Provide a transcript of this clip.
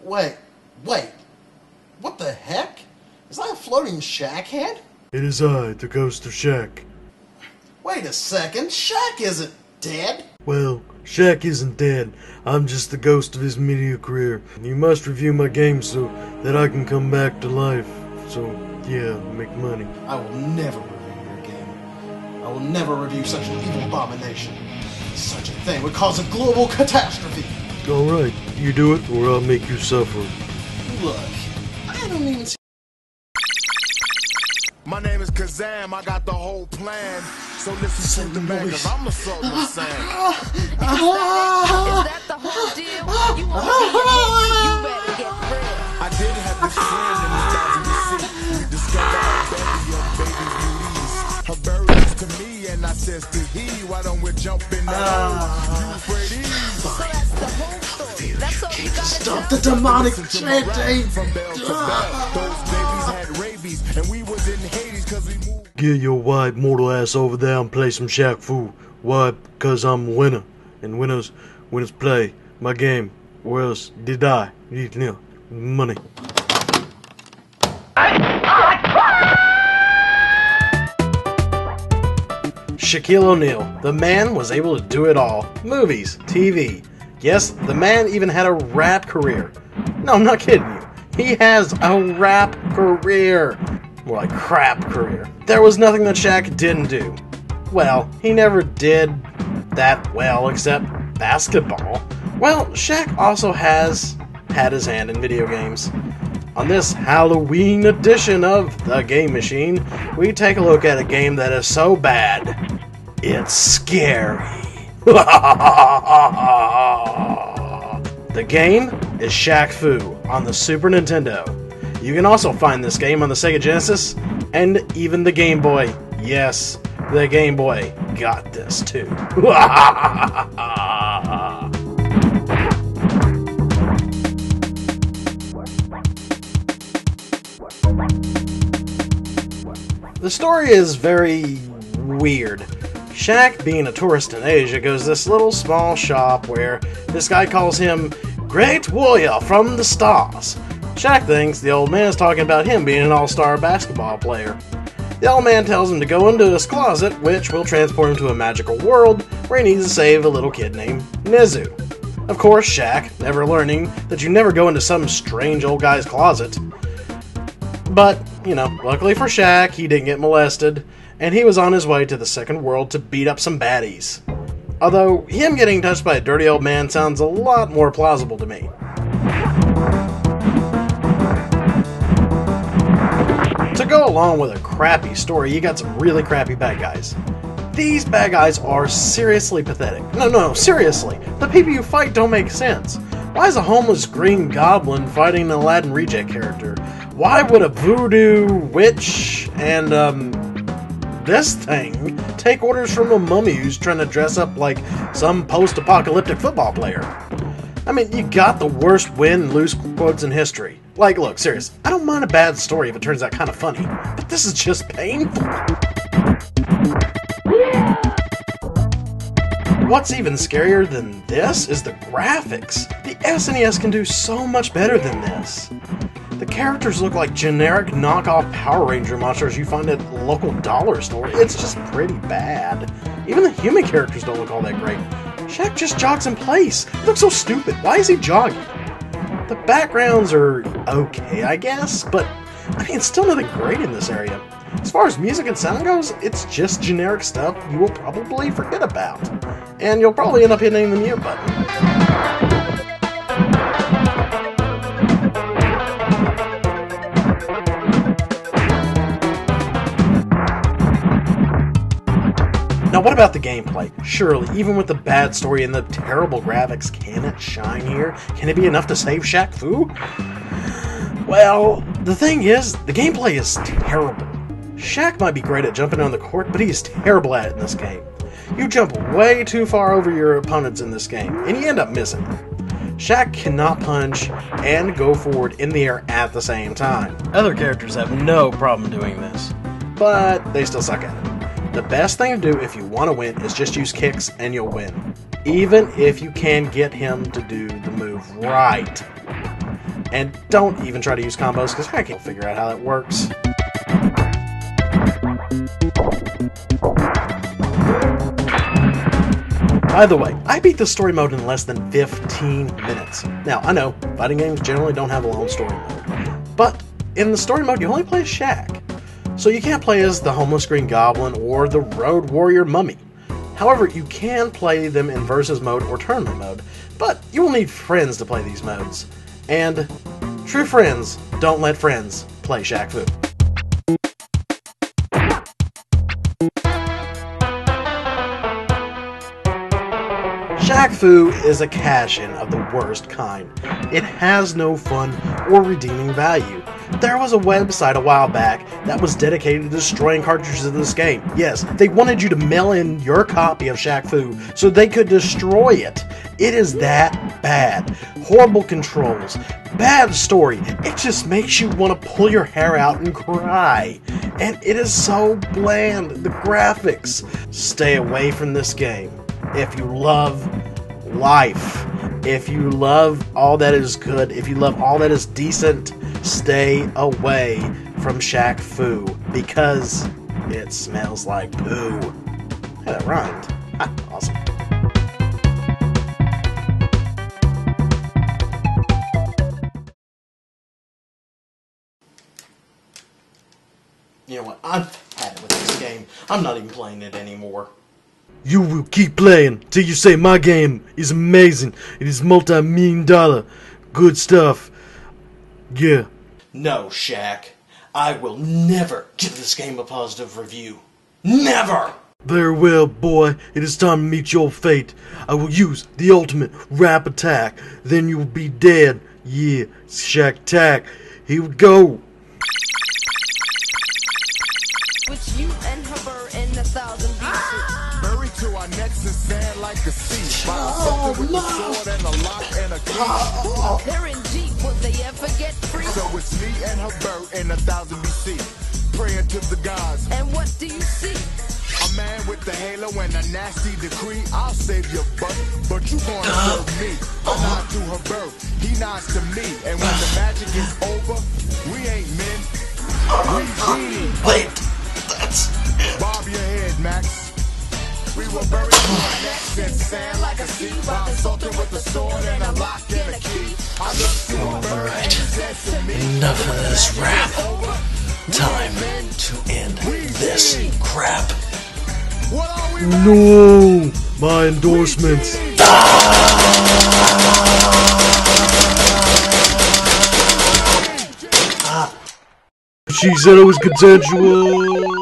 Wait. What the heck? Is that a floating Shaq head? It is I, the ghost of Shaq. Wait a second, Shaq isn't dead. Well, Shaq isn't dead. I'm just the ghost of his media career. You must review my game so that I can come back to life. So, yeah, make money. I will never review your game. I will never review such an evil abomination. Such a thing would cause a global catastrophe. Alright, you do it or I'll make you suffer. Look, I don't even see. My name is Kazam, I got the whole plan. So listen to the man, cause I'm the Sultan of Sam. Is that the whole deal? You want to be you better get real. I did have this friend in the thousand seat. We discovered our baby of baby beauties. Her burials to me and I says to he, why don't we jump in the Euphrates? So that's the whole story. That's all you gotta Stop the demonic chanting! From bell to bell, those babies had rabies and we was in Hades cause we moved. Get your white mortal ass over there and play some Shaq Fu. Why? Because I'm a winner. And winners play my game. Or else did I need money. Shaquille O'Neal. The man was able to do it all. Movies, TV. Yes, the man even had a rap career. No, I'm not kidding you. He has a rap career. More like crap career. There was nothing that Shaq didn't do. Well, he never did that well except basketball. Well, Shaq also has had his hand in video games. On this Halloween edition of The Game Machine, we take a look at a game that is so bad, it's scary. The game is Shaq Fu on the Super Nintendo. You can also find this game on the Sega Genesis and even the Game Boy. Yes, the Game Boy got this too. The story is very weird. Shaq, being a tourist in Asia, goes to this little small shop where this guy calls him Great Warrior from the Stars. Shaq thinks the old man is talking about him being an all-star basketball player. The old man tells him to go into his closet, which will transport him to a magical world where he needs to save a little kid named Nezu. Of course, Shaq, never learning that you never go into some strange old guy's closet. But, you know, luckily for Shaq, he didn't get molested, and he was on his way to the second world to beat up some baddies. Although, him getting touched by a dirty old man sounds a lot more plausible to me. To go along with a crappy story, you got some really crappy bad guys. These bad guys are seriously pathetic. No, seriously. The people you fight don't make sense. Why is a homeless green goblin fighting an Aladdin reject character? Why would a voodoo witch and, this thing take orders from a mummy who's trying to dress up like some post-apocalyptic football player? I mean, you got the worst win-lose quotes in history. Like, look, serious, I don't mind a bad story if it turns out kind of funny, but this is just painful. What's even scarier than this is the graphics. The SNES can do so much better than this. The characters look like generic knockoff Power Ranger monsters you find at the local dollar store. It's just pretty bad. Even the human characters don't look all that great. Shaq just jogs in place. He looks so stupid. Why is he jogging? The backgrounds are okay, I guess, but I mean, it's still nothing great in this area. As far as music and sound goes, it's just generic stuff you will probably forget about. And you'll probably end up hitting the mute button. Now what about the gameplay? Surely, even with the bad story and the terrible graphics, can it shine here? Can it be enough to save Shaq Fu? Well, the thing is, the gameplay is terrible. Shaq might be great at jumping on the court, but he is terrible at it in this game. You jump way too far over your opponents in this game, and you end up missing. Shaq cannot punch and go forward in the air at the same time. Other characters have no problem doing this, but they still suck at it. The best thing to do if you want to win is just use kicks and you'll win, even if you can get him to do the move right. And don't even try to use combos, because I can't figure out how that works. By the way, I beat this story mode in less than 15 minutes. Now, I know, fighting games generally don't have a long story mode, but in the story mode you only play as Shaq, so you can't play as the homeless green goblin or the road warrior mummy. However, you can play them in versus mode or tournament mode, but you will need friends to play these modes. And true friends don't let friends play Shaq Fu. Shaq Fu is a cash-in of the worst kind. It has no fun or redeeming value. There was a website a while back that was dedicated to destroying cartridges of this game. Yes, they wanted you to mail in your copy of Shaq Fu so they could destroy it. It is that bad. Horrible controls, bad story. It just makes you want to pull your hair out and cry. And it is so bland. The graphics. Stay away from this game. If you love life, if you love all that is good, if you love all that is decent, stay away from Shaq Fu, because it smells like poo. Hey, that rhymed. Ha, awesome. You know what? I've had it with this game. I'm not even playing it anymore. You will keep playing till you say my game is amazing. It is multi-million-dollar. Good stuff. Yeah. No, Shaq. I will never give this game a positive review. Never! Very well, boy. It is time to meet your fate. I will use the ultimate rap attack. Then you will be dead. Yeah, Shaq Tack. Here we go. With you and her in 1,000 BC. Buried to our necks in sand like a sea. By with a sword and a lock and a key. They're in deep, will they ever get free? So it's me and her bird in 1000 BC. Praying to the gods. And what do you see? A man with the halo and a nasty decree. I'll save your butt, but you gonna serve me. I nod to her bird, he nods to me. And when the magic is over, we ain't men, we genies. Wait, that's... Bob your head, Max. We were buried to our necks in sand like a sea. By assaulted with a sword and a lock and a key. I looked to a bird and he said to me, Enough of this rap. Time to end this crap. what are we? No, my endorsements. She said it was consensual.